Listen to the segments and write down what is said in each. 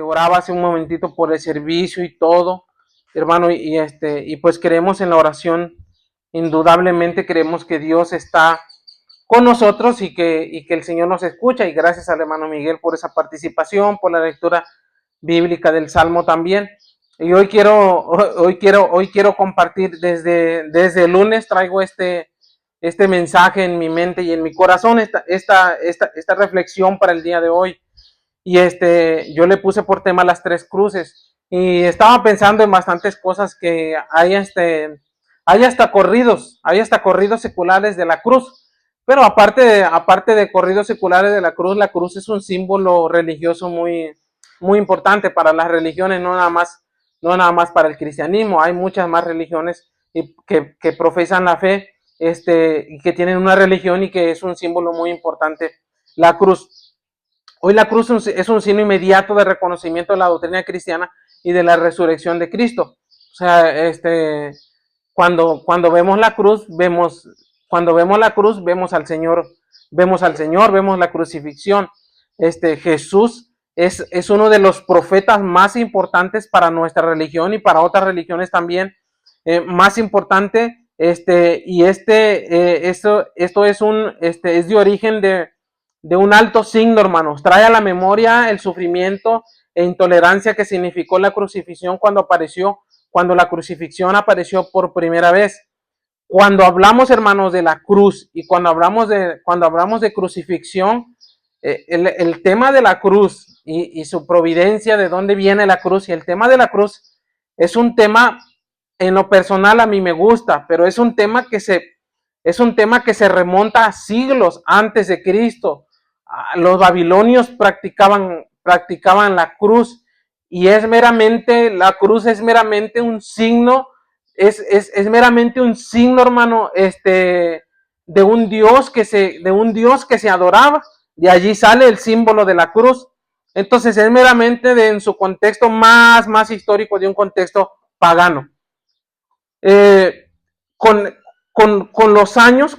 Oraba hace un momentito por el servicio y todo, hermano, y pues creemos en la oración, indudablemente creemos que Dios está con nosotros y que el Señor nos escucha, y gracias al hermano Miguel por esa participación, por la lectura bíblica del Salmo también. Y hoy quiero compartir desde el lunes, traigo este mensaje en mi mente y en mi corazón, esta reflexión para el día de hoy. Y yo le puse por tema las tres cruces. Y estaba pensando en bastantes cosas que hay hasta corridos seculares de la cruz. Pero aparte de corridos seculares de la cruz es un símbolo religioso muy importante para las religiones, no nada más para el cristianismo. Hay muchas más religiones que profesan la fe, y que tienen una religión y que es un símbolo muy importante, la cruz. Hoy la cruz es un signo inmediato de reconocimiento de la doctrina cristiana y de la resurrección de Cristo. O sea, cuando vemos la cruz, vemos al Señor, vemos la crucifixión. Jesús es uno de los profetas más importantes para nuestra religión y para otras religiones también, más importante. Esto es de origen de un alto signo, hermanos. Trae a la memoria el sufrimiento e intolerancia que significó la crucifixión cuando la crucifixión apareció por primera vez. Cuando hablamos, hermanos, de la cruz y cuando hablamos de crucifixión, el tema de la cruz y su providencia, de dónde viene la cruz, y el tema de la cruz es un tema, en lo personal a mí me gusta, pero es un tema que se remonta a siglos antes de Cristo. Los babilonios practicaban la cruz, y la cruz es meramente un signo, es meramente un signo, hermano, de un Dios que se adoraba. De allí sale el símbolo de la cruz. Entonces es meramente en su contexto más histórico, de un contexto pagano. Eh, con, con los años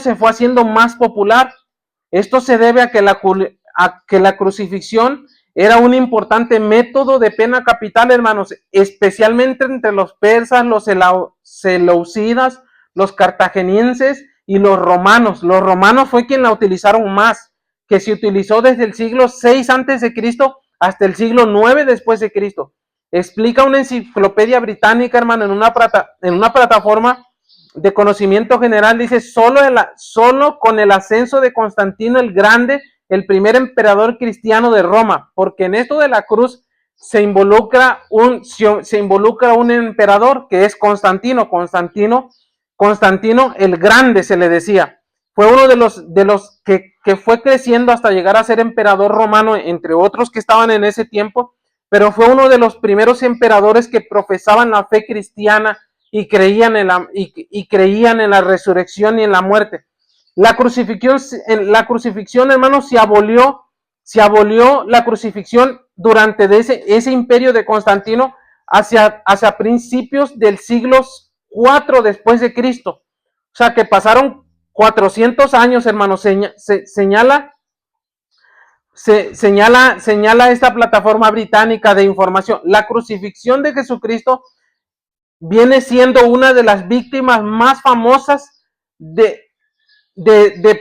se fue haciendo más popular. Esto se debe a que la crucifixión era un importante método de pena capital, hermanos, especialmente entre los persas, los seleucidas, los cartagenienses y los romanos. Los romanos fue quien la utilizaron más, que se utilizó desde el siglo 6 antes de Cristo hasta el siglo 9 después de Cristo. Explica una enciclopedia británica, hermano, en una plataforma de conocimiento general. Dice: solo con el ascenso de Constantino el Grande, el primer emperador cristiano de Roma, porque en esto de la cruz se involucra un emperador, que es Constantino el Grande, se le decía. Fue uno de los que fue creciendo hasta llegar a ser emperador romano, entre otros que estaban en ese tiempo, pero fue uno de los primeros emperadores que profesaban la fe cristiana y creían en la resurrección y en la muerte. La crucifixión, hermanos, se abolió la crucifixión durante ese imperio de Constantino hacia principios del siglo IV después de Cristo. O sea, que pasaron 400 años, hermanos. Señala esta plataforma británica de información. La crucifixión de Jesucristo viene siendo una de las víctimas más famosas de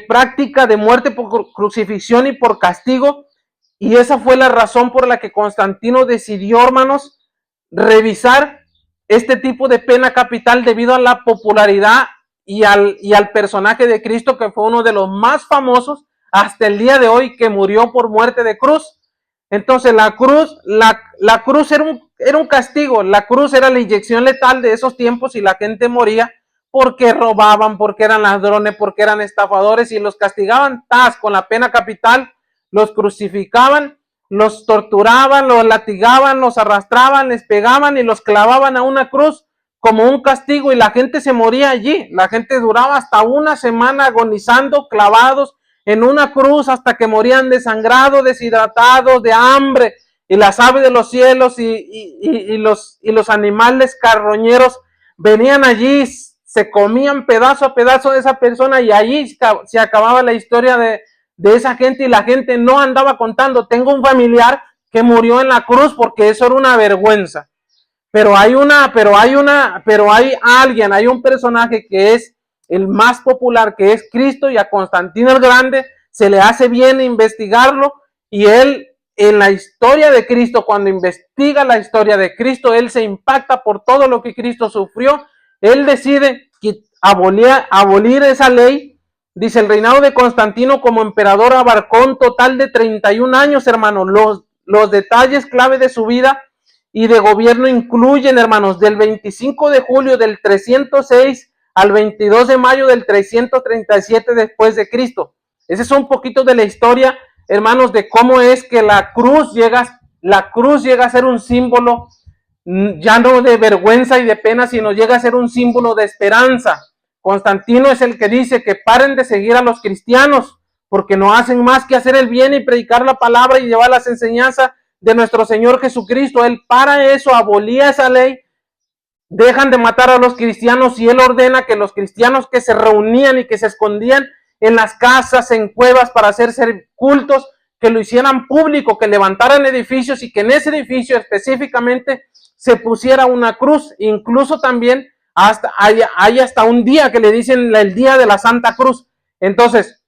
práctica de muerte por crucifixión y por castigo, y esa fue la razón por la que Constantino decidió, hermanos, revisar este tipo de pena capital, debido a la popularidad y al personaje de Cristo, que fue uno de los más famosos hasta el día de hoy, que murió por muerte de cruz. Entonces la cruz era un castigo. La cruz era la inyección letal de esos tiempos, y la gente moría porque robaban, porque eran ladrones, porque eran estafadores, y los castigaban con la pena capital. Los crucificaban, los torturaban, los latigaban, los arrastraban, les pegaban y los clavaban a una cruz como un castigo, y la gente se moría allí. La gente duraba hasta una semana agonizando, clavados en una cruz, hasta que morían desangrados, deshidratados, de hambre, y las aves de los cielos y los animales carroñeros venían allí, se comían pedazo a pedazo de esa persona, y allí se acababa la historia de esa gente y la gente no andaba contando. Tengo un familiar que murió en la cruz porque eso era una vergüenza. Pero hay alguien, hay un personaje que es el más popular, que es Cristo, y a Constantino el Grande se le hace bien investigarlo, y él, en la historia de Cristo, cuando investiga la historia de Cristo, él se impacta por todo lo que Cristo sufrió. Él decide abolir esa ley. Dice, el reinado de Constantino como emperador abarcó un total de 31 años, hermanos. Los detalles clave de su vida y de gobierno incluyen, hermanos, del 25 de julio del 306 al 22 de mayo del 337 después de Cristo. Ese es un poquito de la historia, hermanos, de cómo es que la cruz llega a ser un símbolo ya no de vergüenza y de pena, sino llega a ser un símbolo de esperanza. Constantino es el que dice que paren de seguir a los cristianos, porque no hacen más que hacer el bien y predicar la palabra y llevar las enseñanzas de nuestro Señor Jesucristo. Él para eso abolía esa ley, dejan de matar a los cristianos, y él ordena que los cristianos que se reunían y que se escondían en las casas, en cuevas para hacer cultos, que lo hicieran público, que levantaran edificios y que en ese edificio específicamente se pusiera una cruz. Incluso también hay hasta un día que le dicen el día de la Santa Cruz. Entonces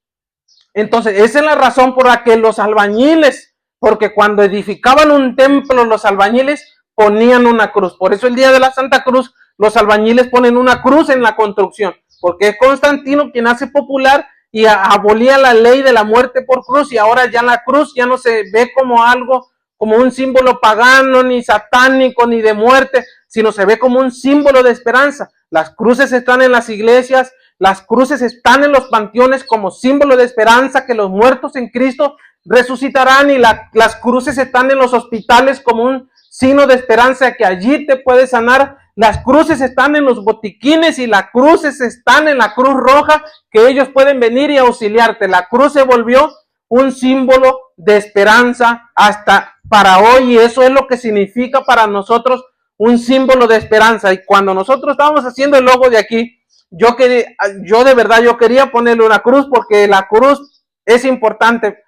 esa es la razón por la que los albañiles, porque cuando edificaban un templo, los albañiles ponían una cruz. Por eso el día de la Santa Cruz, los albañiles ponen una cruz en la construcción, porque es Constantino quien hace popular y abolía la ley de la muerte por cruz, y ahora ya la cruz ya no se ve como algo, como un símbolo pagano, ni satánico, ni de muerte, sino se ve como un símbolo de esperanza. Las cruces están en las iglesias, las cruces están en los panteones como símbolo de esperanza, que los muertos en Cristo resucitarán, y las cruces están en los hospitales como un signo de esperanza, que allí te puedes sanar. Las cruces están en los botiquines y las cruces están en la Cruz Roja, que ellos pueden venir y auxiliarte. La cruz se volvió un símbolo de esperanza hasta para hoy, y eso es lo que significa para nosotros un símbolo de esperanza. Y cuando nosotros estábamos haciendo el logo de aquí, yo de verdad yo quería ponerle una cruz, porque la cruz es importante,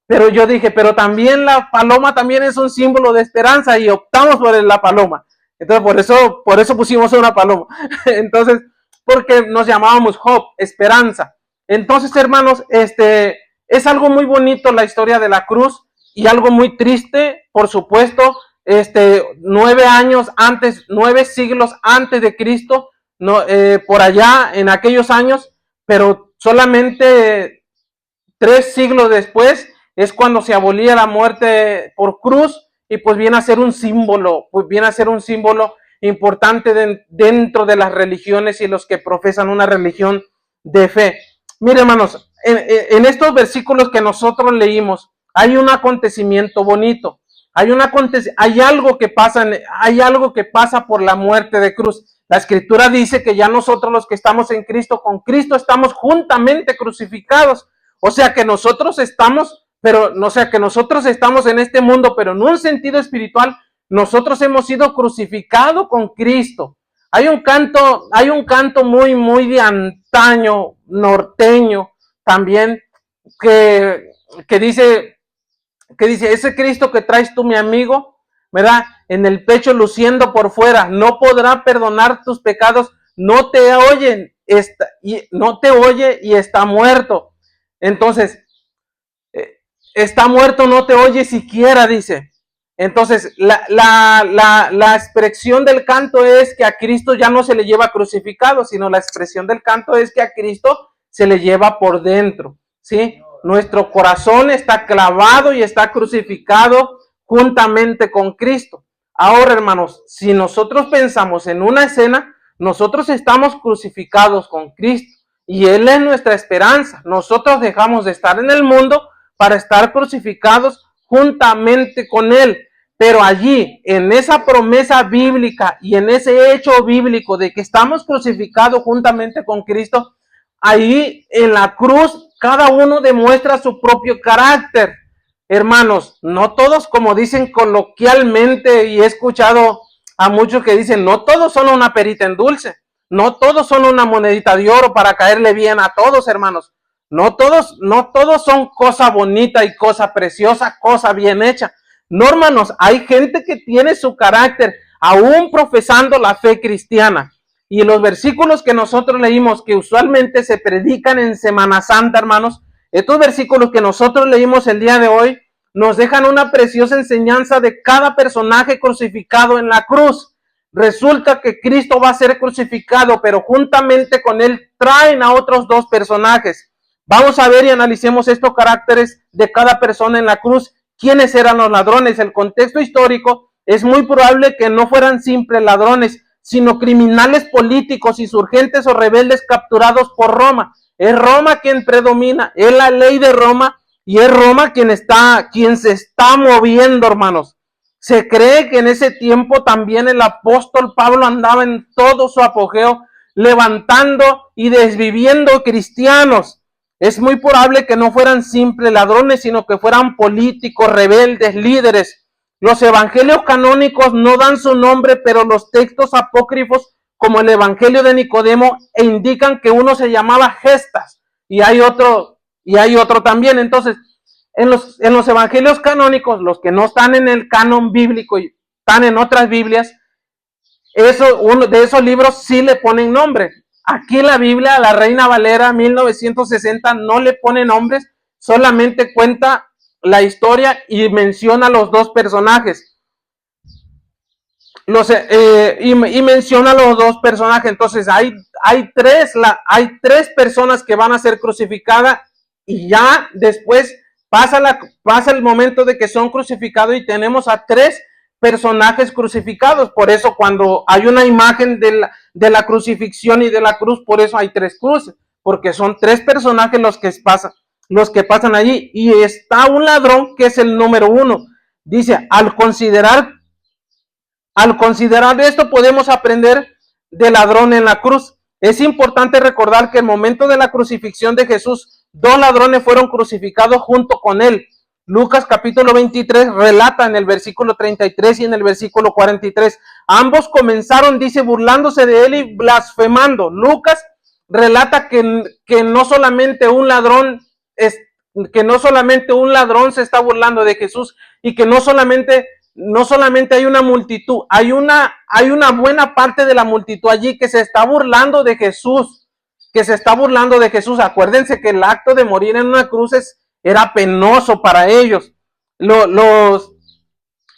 pero yo dije, pero también la paloma también es un símbolo de esperanza, y optamos por la paloma. Entonces por eso pusimos una paloma. Entonces, porque nos llamábamos Hope, esperanza. Entonces, hermanos, es algo muy bonito la historia de la cruz, y algo muy triste, por supuesto. 9 siglos antes de Cristo, no, por allá en aquellos años, pero solamente 3 siglos después es cuando se abolía la muerte por cruz, y pues viene a ser un símbolo, importante dentro de las religiones y los que profesan una religión de fe. Mire, hermanos, en estos versículos que nosotros leímos hay un acontecimiento bonito, hay algo que pasa por la muerte de cruz. La Escritura dice que ya nosotros, los que estamos en Cristo, con Cristo estamos juntamente crucificados. O sea que nosotros estamos en este mundo, pero en un sentido espiritual, nosotros hemos sido crucificados con Cristo. Hay un canto muy, muy de antaño, norteño, también, que dice, ese Cristo que traes tú, mi amigo, ¿verdad? En el pecho luciendo por fuera, no podrá perdonar tus pecados, no te oye y está muerto. Entonces, está muerto, no te oye siquiera, dice. Entonces, la expresión del canto es que a Cristo ya no se le lleva crucificado, sino la expresión del canto es que a Cristo se le lleva por dentro, ¿sí? Nuestro corazón está clavado y está crucificado juntamente con Cristo. Ahora, hermanos, si nosotros pensamos en una escena, nosotros estamos crucificados con Cristo y Él es nuestra esperanza. Nosotros dejamos de estar en el mundo para estar crucificados juntamente con Él. Pero allí, en esa promesa bíblica y en ese hecho bíblico de que estamos crucificados juntamente con Cristo, ahí en la cruz cada uno demuestra su propio carácter. Hermanos, no todos, como dicen coloquialmente, y he escuchado a muchos que dicen, no todos son una perita en dulce, no todos son una monedita de oro para caerle bien a todos, hermanos. No todos son cosa bonita y cosa preciosa, cosa bien hecha. No, hermanos, hay gente que tiene su carácter aún profesando la fe cristiana. Y los versículos que nosotros leímos, que usualmente se predican en Semana Santa, hermanos, estos versículos que nosotros leímos el día de hoy, nos dejan una preciosa enseñanza de cada personaje crucificado en la cruz. Resulta que Cristo va a ser crucificado, pero juntamente con él traen a otros dos personajes. Vamos a ver y analicemos estos caracteres de cada persona en la cruz. ¿Quiénes eran los ladrones? El contexto histórico es muy probable que no fueran simples ladrones, sino criminales políticos, insurgentes o rebeldes capturados por Roma. Es Roma quien predomina, es la ley de Roma y es Roma quien se está moviendo, hermanos. Se cree que en ese tiempo también el apóstol Pablo andaba en todo su apogeo, levantando y desviviendo cristianos. Es muy probable que no fueran simples ladrones, sino que fueran políticos, rebeldes, líderes. Los evangelios canónicos no dan su nombre, pero los textos apócrifos, como el evangelio de Nicodemo, indican que uno se llamaba Gestas y hay otro también. Entonces, en los evangelios canónicos, los que no están en el canon bíblico y están en otras Biblias, uno de esos libros sí le ponen nombre. Aquí la Biblia, la Reina Valera 1960, no le pone nombres, solamente cuenta la historia y menciona los dos personajes. Menciona los dos personajes. Entonces hay tres personas que van a ser crucificadas y ya después pasa el momento de que son crucificados y tenemos a tres personajes crucificados. Por eso cuando hay una imagen de la crucifixión y de la cruz, por eso hay tres cruces, porque son tres personajes los que pasan allí. Y está un ladrón que es el número uno. Dice, al considerar esto podemos aprender del ladrón en la cruz. Es importante recordar que en el momento de la crucifixión de Jesús, dos ladrones fueron crucificados junto con él. Lucas capítulo 23 relata en el versículo 33 y en el versículo 43. Ambos comenzaron, dice, burlándose de él y blasfemando. Lucas relata que no solamente un ladrón se está burlando de Jesús y que no solamente hay una multitud, hay una buena parte de la multitud allí que se está burlando de Jesús, Acuérdense que el acto de morir en una cruz era penoso para ellos.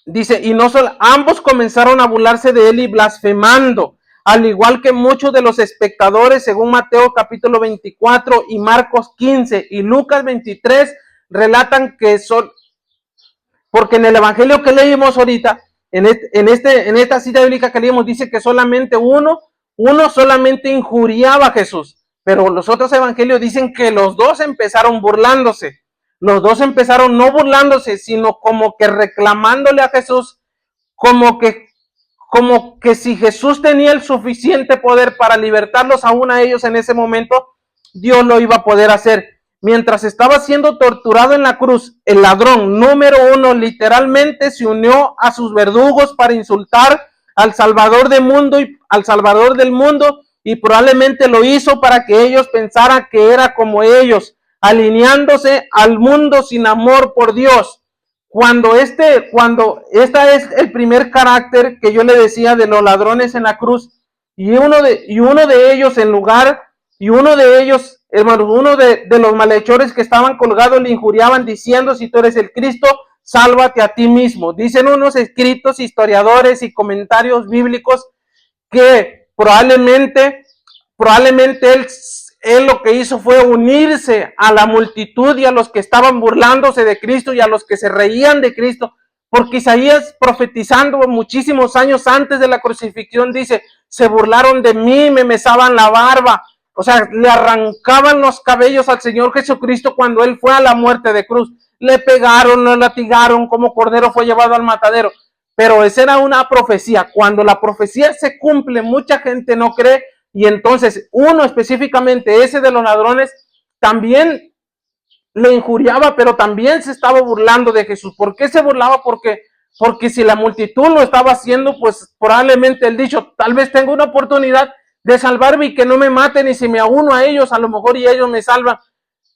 Dice, y no solo, ambos comenzaron a burlarse de él y blasfemando, al igual que muchos de los espectadores, según Mateo capítulo 24 y Marcos 15 y Lucas 23, relatan que son, porque en el evangelio que leímos ahorita, en esta cita bíblica que leímos, dice que solamente uno solamente injuriaba a Jesús, pero los otros evangelios dicen que los dos empezaron burlándose. Los dos empezaron no burlándose, sino como que reclamándole a Jesús, como que si Jesús tenía el suficiente poder para libertarlos aún a ellos en ese momento, Dios lo iba a poder hacer. Mientras estaba siendo torturado en la cruz, el ladrón número uno literalmente se unió a sus verdugos para insultar al Salvador del mundo y probablemente lo hizo para que ellos pensaran que era como ellos, alineándose al mundo sin amor por Dios. Esta es el primer carácter que yo le decía de los ladrones en la cruz, y uno de ellos, hermanos, uno de los malhechores que estaban colgados le injuriaban diciendo, si tú eres el Cristo, sálvate a ti mismo. Dicen unos escritos, historiadores y comentarios bíblicos que probablemente él lo que hizo fue unirse a la multitud y a los que estaban burlándose de Cristo y a los que se reían de Cristo, porque Isaías, profetizando muchísimos años antes de la crucifixión, dice, se burlaron de mí, me mesaban la barba, o sea, le arrancaban los cabellos al Señor Jesucristo cuando él fue a la muerte de cruz, le pegaron, lo latigaron, como cordero fue llevado al matadero. Pero esa era una profecía. Cuando la profecía se cumple, mucha gente no cree, y entonces uno específicamente, ese de los ladrones, también le injuriaba, pero también se estaba burlando de Jesús. ¿Por qué se burlaba? Porque si la multitud lo estaba haciendo, pues probablemente él dicho, tal vez tengo una oportunidad de salvarme y que no me maten, y si me uno a ellos, a lo mejor y ellos me salvan.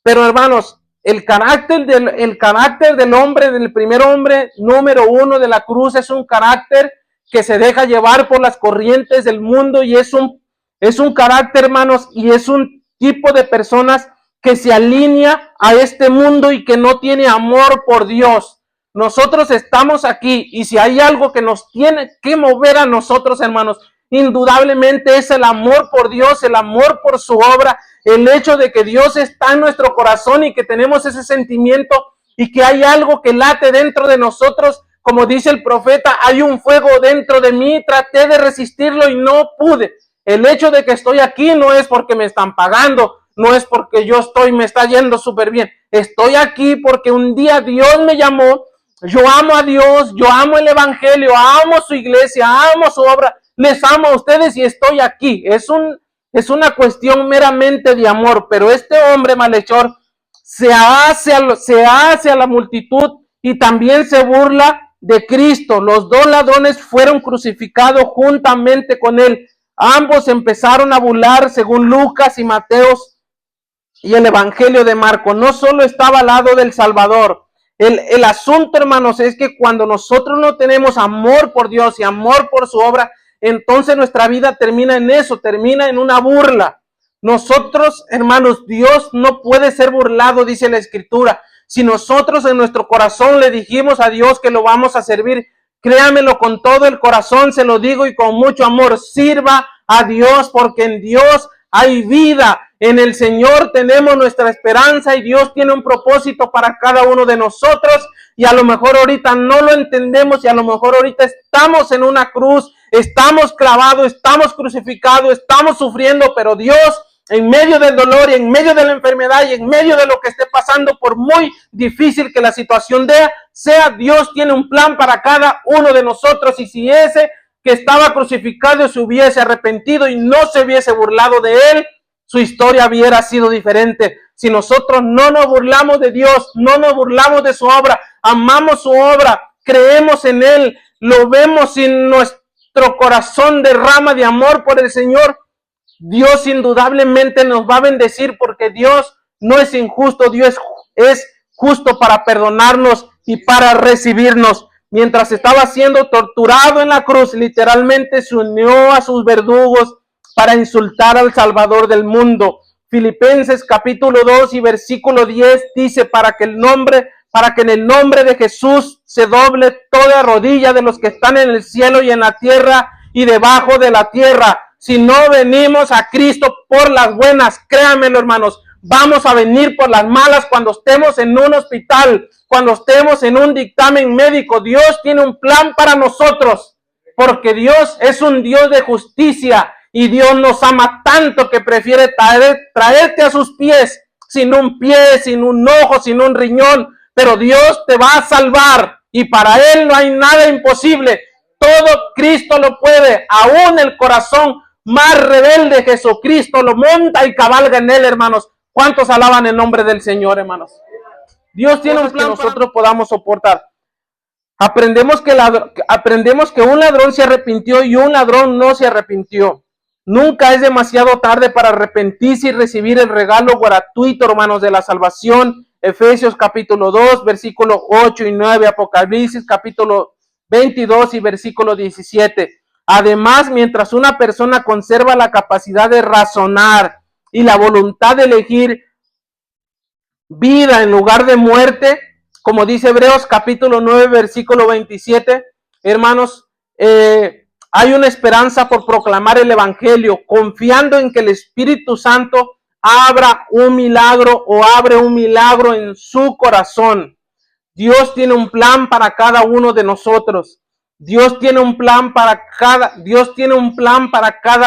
Pero hermanos, el carácter del hombre, del primer hombre, número uno de la cruz, es un carácter que se deja llevar por las corrientes del mundo y es un carácter, hermanos, y es un tipo de personas que se alinea a este mundo y que no tiene amor por Dios. Nosotros estamos aquí y si hay algo que nos tiene que mover a nosotros, hermanos, indudablemente es el amor por Dios, el amor por su obra, el hecho de que Dios está en nuestro corazón y que tenemos ese sentimiento y que hay algo que late dentro de nosotros. Como dice el profeta, hay un fuego dentro de mí, traté de resistirlo y no pude. El hecho de que estoy aquí no es porque me están pagando, no es porque me está yendo súper bien. Estoy aquí porque un día Dios me llamó. Yo amo a Dios, yo amo el evangelio, amo su iglesia, amo su obra, les amo a ustedes y estoy aquí. Es una cuestión meramente de amor, pero este hombre malhechor se hace a la multitud y también se burla de Cristo. Los dos ladrones fueron crucificados juntamente con él. Ambos empezaron a burlar según Lucas y Mateos y el evangelio de Marcos. No solo estaba al lado del Salvador. El asunto, hermanos, es que cuando nosotros no tenemos amor por Dios y amor por su obra, entonces nuestra vida termina en eso, termina en una burla. Nosotros, hermanos, Dios no puede ser burlado, dice la Escritura. Si nosotros en nuestro corazón le dijimos a Dios que lo vamos a servir, créamelo con todo el corazón, se lo digo y con mucho amor, sirva a Dios porque en Dios hay vida. En el Señor tenemos nuestra esperanza y Dios tiene un propósito para cada uno de nosotros y a lo mejor ahorita no lo entendemos y a lo mejor ahorita estamos en una cruz, estamos clavados, estamos crucificados, estamos sufriendo, pero Dios en medio del dolor y en medio de la enfermedad y en medio de lo que esté pasando, por muy difícil que la situación sea, Dios tiene un plan para cada uno de nosotros y si ese que estaba crucificado se hubiese arrepentido y no se hubiese burlado de él, su historia hubiera sido diferente. Si nosotros no nos burlamos de Dios, no nos burlamos de su obra, amamos su obra, creemos en él, lo vemos en nuestro corazón derrama de amor por el Señor, Dios indudablemente nos va a bendecir porque Dios no es injusto, Dios es justo para perdonarnos y para recibirnos. Mientras estaba siendo torturado en la cruz, literalmente se unió a sus verdugos para insultar al Salvador del mundo. Filipenses capítulo 2 y versículo 10 dice, para que en el nombre de Jesús se doble toda rodilla de los que están en el cielo y en la tierra y debajo de la tierra. Si no venimos a Cristo por las buenas, créanmelo, hermanos, vamos a venir por las malas cuando estemos en un hospital, cuando estemos en un dictamen médico. Dios tiene un plan para nosotros, porque Dios es un Dios de justicia y Dios nos ama tanto que prefiere traerte a sus pies, sin un pie, sin un ojo, sin un riñón, pero Dios te va a salvar y para Él no hay nada imposible. Todo Cristo lo puede, aún el corazón más rebelde Jesucristo lo monta y cabalga en él, hermanos. ¿Cuántos alaban el nombre del Señor, hermanos? Dios tiene un plan que nosotros podamos soportar. Aprendemos que un ladrón se arrepintió y un ladrón no se arrepintió. Nunca es demasiado tarde para arrepentirse y recibir el regalo gratuito, hermanos, de la salvación. Efesios capítulo 2, versículo 8 y 9, Apocalipsis capítulo 22 y versículo 17. Además, mientras una persona conserva la capacidad de razonar y la voluntad de elegir vida en lugar de muerte, como dice Hebreos capítulo 9, versículo 27, hermanos, hay una esperanza por proclamar el evangelio, confiando en que el Espíritu Santo abra un milagro o abre un milagro en su corazón. Dios tiene un plan para cada uno de nosotros. Dios tiene un plan para cada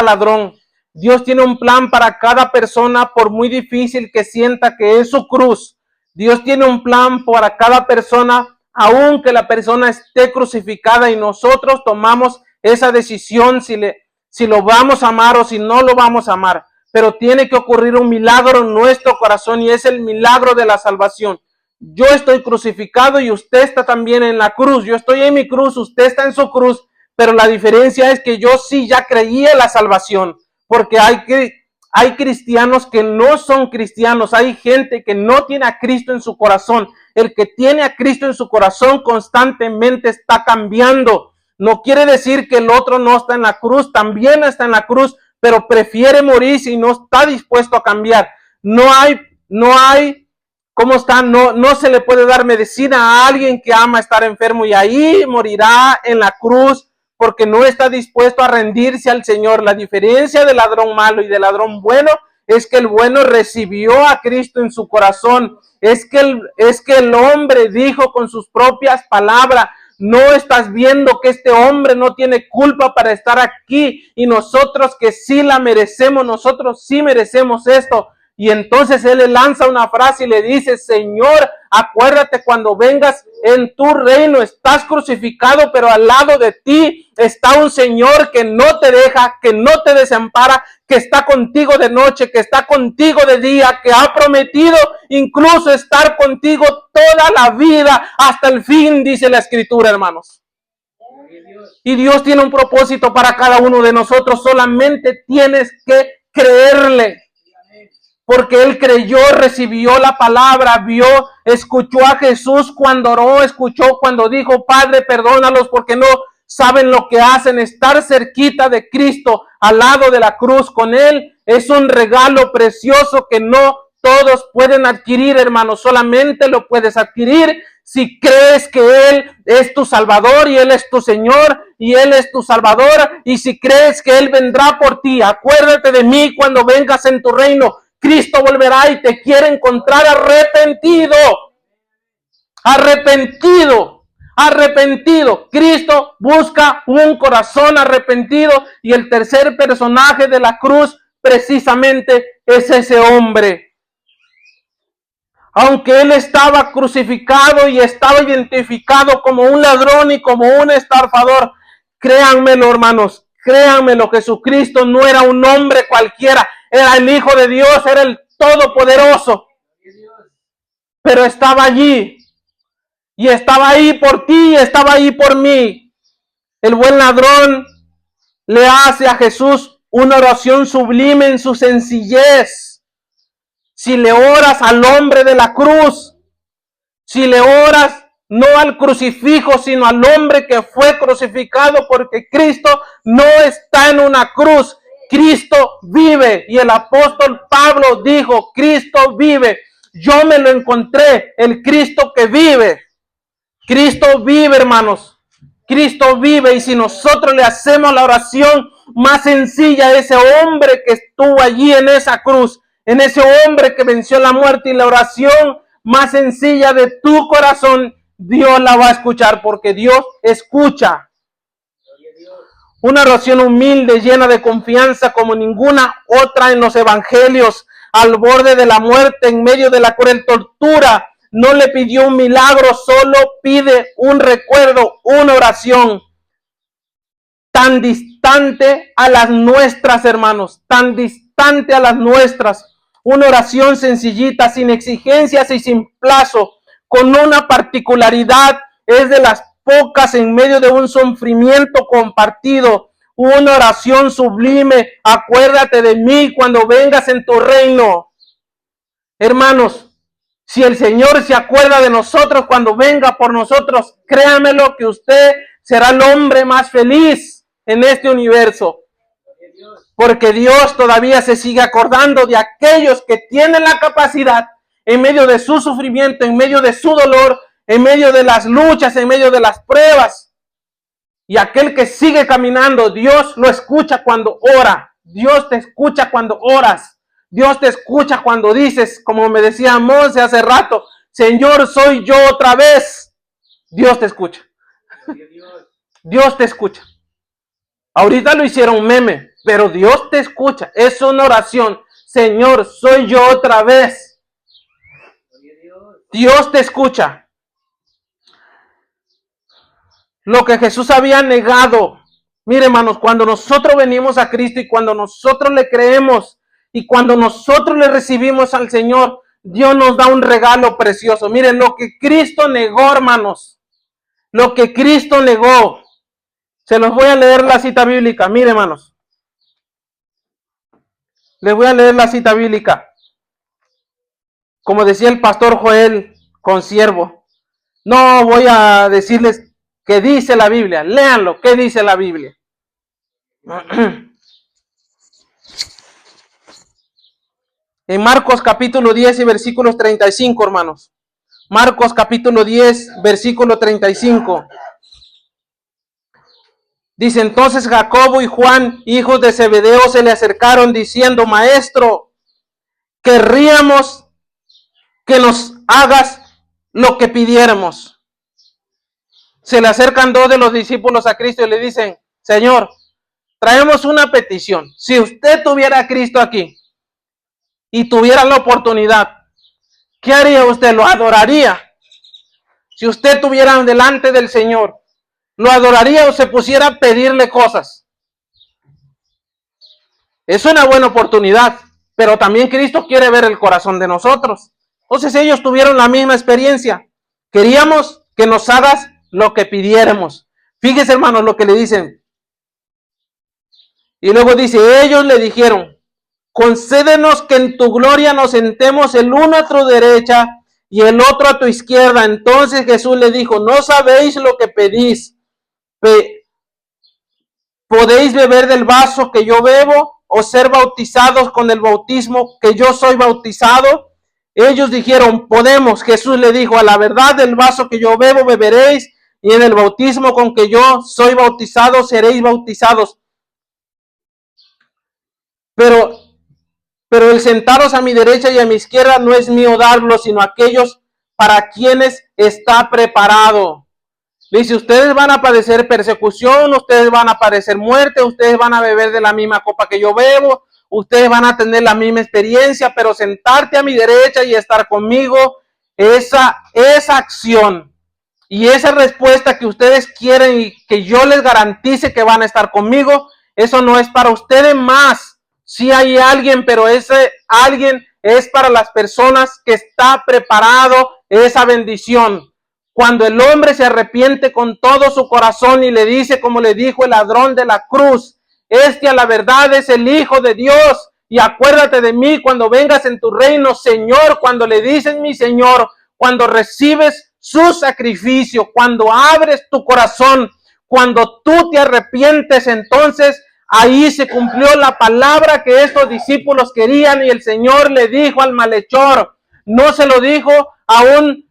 ladrón. Dios tiene un plan para cada persona, por muy difícil que sienta que es su cruz. Dios tiene un plan para cada persona, aunque la persona esté crucificada y nosotros tomamos esa decisión si lo vamos a amar o si no lo vamos a amar. Pero tiene que ocurrir un milagro en nuestro corazón y es el milagro de la salvación. Yo estoy crucificado y usted está también en la cruz. Yo estoy en mi cruz, usted está en su cruz, pero la diferencia es que yo sí ya creí en la salvación, porque Hay cristianos que no son cristianos, hay gente que no tiene a Cristo en su corazón. El que tiene a Cristo en su corazón constantemente está cambiando. No quiere decir que el otro no está en la cruz, también está en la cruz, pero prefiere morirse y no está dispuesto a cambiar. No hay, ¿cómo está? No se le puede dar medicina a alguien que ama estar enfermo y ahí morirá en la cruz porque no está dispuesto a rendirse al Señor. La diferencia del ladrón malo y del ladrón bueno es que el bueno recibió a Cristo en su corazón. Es que el hombre dijo con sus propias palabras: no estás viendo que este hombre no tiene culpa para estar aquí, y nosotros que sí la merecemos, nosotros sí merecemos esto. Y entonces él le lanza una frase y le dice: Señor, acuérdate cuando vengas en tu reino, estás crucificado, pero al lado de ti está un Señor que no te deja, que no te desampara, que está contigo de noche, que está contigo de día, que ha prometido incluso estar contigo toda la vida hasta el fin, dice la Escritura, hermanos. Y Dios tiene un propósito para cada uno de nosotros, solamente tienes que creerle. Porque él creyó, recibió la palabra, vio, escuchó a Jesús cuando oró, escuchó cuando dijo: Padre, perdónalos porque no saben lo que hacen. Estar cerquita de Cristo, al lado de la cruz con él, es un regalo precioso que no todos pueden adquirir, hermanos. Solamente lo puedes adquirir si crees que Él es tu Salvador y Él es tu Señor y Él es tu Salvador, y si crees que Él vendrá por ti. Acuérdate de mí cuando vengas en tu reino. Cristo volverá y te quiere encontrar arrepentido. Arrepentido. Cristo busca un corazón arrepentido, y el tercer personaje de la cruz precisamente es ese hombre. Aunque él estaba crucificado y estaba identificado como un ladrón y como un estafador, créanmelo, hermanos, créanmelo, Jesucristo no era un hombre cualquiera, era el Hijo de Dios, era el Todopoderoso. Pero estaba allí, y estaba ahí por ti, y estaba ahí por mí. El buen ladrón le hace a Jesús una oración sublime en su sencillez. Si le oras al hombre de la cruz, si le oras no al crucifijo, sino al hombre que fue crucificado, porque Cristo no está en una cruz, Cristo vive. Y el apóstol Pablo dijo: Cristo vive. Yo me lo encontré, el Cristo que vive. Cristo vive, hermanos. Cristo vive, y si nosotros le hacemos la oración más sencilla a ese hombre que estuvo allí en esa cruz, en ese hombre que venció la muerte, y la oración más sencilla de tu corazón, Dios la va a escuchar, porque Dios escucha. Una oración humilde, llena de confianza como ninguna otra en los evangelios, al borde de la muerte, en medio de la cruel tortura. No le pidió un milagro, solo pide un recuerdo, una oración. Tan distante a las nuestras, hermanos, tan distante a las nuestras. Una oración sencillita, sin exigencias y sin plazo, con una particularidad: es de las pocas en medio de un sufrimiento compartido. Una oración sublime: acuérdate de mí cuando vengas en tu reino. Hermanos, si el Señor se acuerda de nosotros cuando venga por nosotros, créamelo que usted será el hombre más feliz en este universo. Porque Dios todavía se sigue acordando de aquellos que tienen la capacidad, en medio de su sufrimiento, en medio de su dolor, en medio de las luchas, en medio de las pruebas. Y aquel que sigue caminando, Dios lo escucha cuando ora. Dios te escucha cuando oras. Dios te escucha cuando dices, como me decía Monse hace rato: Señor, soy yo otra vez. Dios te escucha. Dios te escucha. Ahorita lo hicieron meme, pero Dios te escucha. Es una oración: Señor, soy yo otra vez. Dios te escucha. Lo que Jesús había negado. Mire, hermanos, cuando nosotros venimos a Cristo y cuando nosotros le creemos y cuando nosotros le recibimos al Señor, Dios nos da un regalo precioso. Miren, lo que Cristo negó, hermanos, lo que Cristo negó. Se los voy a leer la cita bíblica. Mire, hermanos. Les voy a leer la cita bíblica. Como decía el pastor Joel Consiervo, no voy a decirles qué dice la Biblia, léanlo, qué dice la Biblia. En Marcos capítulo 10 y versículos 35, hermanos. Marcos capítulo 10, versículo 35. Dice, entonces Jacobo y Juan, hijos de Zebedeo, se le acercaron diciendo, Maestro, querríamos que nos hagas lo que pidiéramos. Se le acercan dos de los discípulos a Cristo y le dicen, Señor, traemos una petición. Si usted tuviera a Cristo aquí y tuviera la oportunidad, ¿qué haría usted? ¿Lo adoraría? Si usted tuviera delante del Señor, ¿lo adoraría o se pusiera a pedirle cosas? Es una buena oportunidad, pero también Cristo quiere ver el corazón de nosotros. Entonces ellos tuvieron la misma experiencia. Queríamos que nos hagas lo que pidiéramos. Fíjese, hermanos, lo que le dicen. Y luego dice, ellos le dijeron, concédenos que en tu gloria nos sentemos el uno a tu derecha y el otro a tu izquierda. Entonces Jesús le dijo, no sabéis lo que pedís. ¿Podéis beber del vaso que yo bebo o ser bautizados con el bautismo que yo soy bautizado? Ellos dijeron, podemos. Jesús le dijo, a la verdad del vaso que yo bebo beberéis y en el bautismo con que yo soy bautizado seréis bautizados. Pero el sentaros a mi derecha y a mi izquierda no es mío darlo, sino aquellos para quienes está preparado. Dice, ustedes van a padecer persecución, ustedes van a padecer muerte, ustedes van a beber de la misma copa que yo bebo, ustedes van a tener la misma experiencia, pero sentarte a mi derecha y estar conmigo, esa acción y esa respuesta que ustedes quieren y que yo les garantice que van a estar conmigo, eso no es para ustedes más. Sí hay alguien, pero ese alguien es para las personas que está preparado esa bendición. Cuando el hombre se arrepiente con todo su corazón y le dice, como le dijo el ladrón de la cruz, este a la verdad es el Hijo de Dios, y acuérdate de mí cuando vengas en tu reino, Señor. Cuando le dices mi Señor, cuando recibes su sacrificio, cuando abres tu corazón, cuando tú te arrepientes, entonces ahí se cumplió la palabra que estos discípulos querían, y el Señor le dijo al malhechor, no se lo dijo a un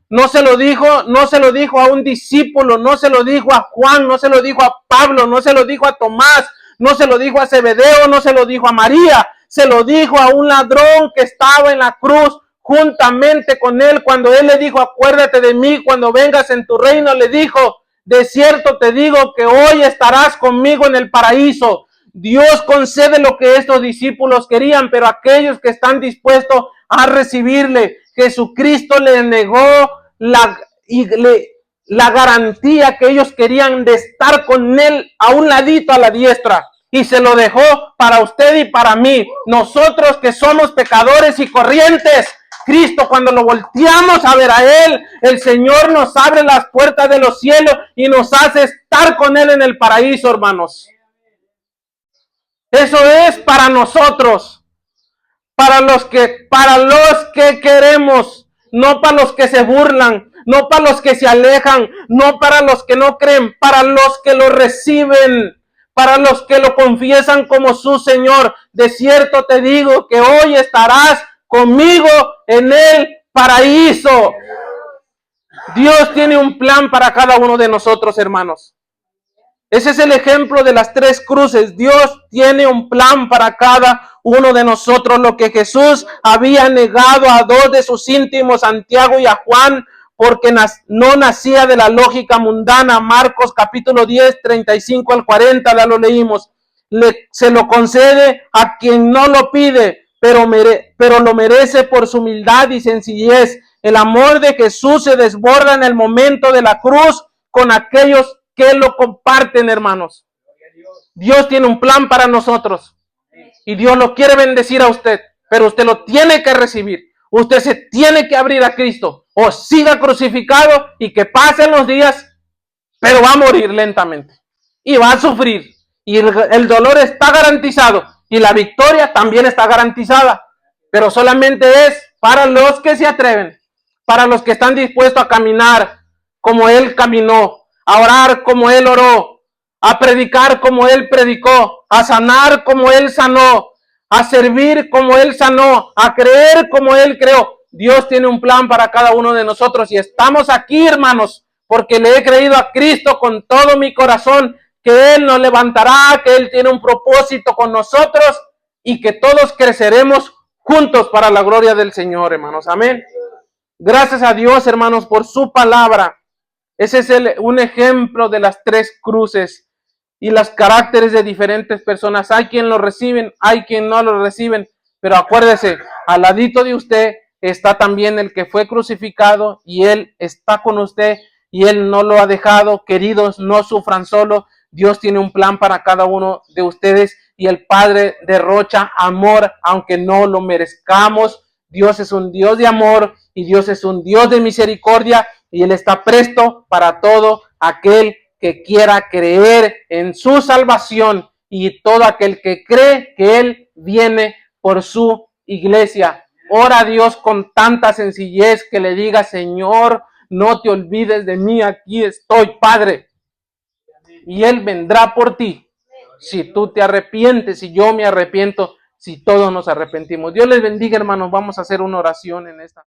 discípulo, no se lo dijo a Juan, no se lo dijo a Pablo, no se lo dijo a Tomás, no se lo dijo a Zebedeo, no se lo dijo a María, se lo dijo a un ladrón que estaba en la cruz juntamente con él. Cuando él le dijo, acuérdate de mí cuando vengas en tu reino, le dijo, de cierto te digo que hoy estarás conmigo en el paraíso. Dios concede lo que estos discípulos querían, pero aquellos que están dispuestos a recibirle, Jesucristo les negó la garantía que ellos querían de estar con él a un ladito a la diestra, y se lo dejó para usted y para mí. Nosotros que somos pecadores y corrientes, Cristo, cuando lo volteamos a ver a él, el Señor nos abre las puertas de los cielos y nos hace estar con él en el paraíso, hermanos. Eso es para nosotros, para los que queremos, no para los que se burlan, no para los que se alejan, no para los que no creen, para los que lo reciben, para los que lo confiesan como su Señor. De cierto te digo que hoy estarás conmigo en el paraíso. Dios tiene un plan para cada uno de nosotros, hermanos. Ese es el ejemplo de las tres cruces. Dios tiene un plan para cada uno de nosotros. Lo que Jesús había negado a dos de sus íntimos, Santiago y a Juan, porque no nacía de la lógica mundana. Marcos capítulo 10, 35 al 40, ya lo leímos. Se lo concede a quien no lo pide, pero lo merece por su humildad y sencillez. El amor de Jesús se desborda en el momento de la cruz con aquellos que lo comparten, hermanos. Dios tiene un plan para nosotros y Dios lo quiere bendecir a usted, pero usted lo tiene que recibir. Usted se tiene que abrir a Cristo, o siga crucificado y que pasen los días, pero va a morir lentamente y va a sufrir, y el dolor está garantizado, y la victoria también está garantizada, pero solamente es para los que se atreven, para los que están dispuestos a caminar como Él caminó, a orar como Él oró, a predicar como Él predicó, a sanar como Él sanó, a servir como Él sanó, a creer como Él creó. Dios tiene un plan para cada uno de nosotros y estamos aquí, hermanos, porque le he creído a Cristo con todo mi corazón, que Él nos levantará, que Él tiene un propósito con nosotros y que todos creceremos juntos para la gloria del Señor, hermanos. Amén. Gracias a Dios, hermanos, por su palabra. Ese es un ejemplo de las tres cruces y los caracteres de diferentes personas. Hay quien lo reciben, hay quien no lo reciben, pero acuérdese, al ladito de usted está también el que fue crucificado y Él está con usted y Él no lo ha dejado. Queridos, no sufran solo. Dios tiene un plan para cada uno de ustedes y el Padre derrocha amor aunque no lo merezcamos. Dios es un Dios de amor y Dios es un Dios de misericordia y Él está presto para todo aquel que quiera creer en su salvación y todo aquel que cree que Él viene por su iglesia. Ora a Dios con tanta sencillez que le diga: Señor, no te olvides de mí, aquí estoy, Padre. Y Él vendrá por ti. Si tú te arrepientes, si yo me arrepiento, si todos nos arrepentimos. Dios les bendiga, hermanos. Vamos a hacer una oración en esta.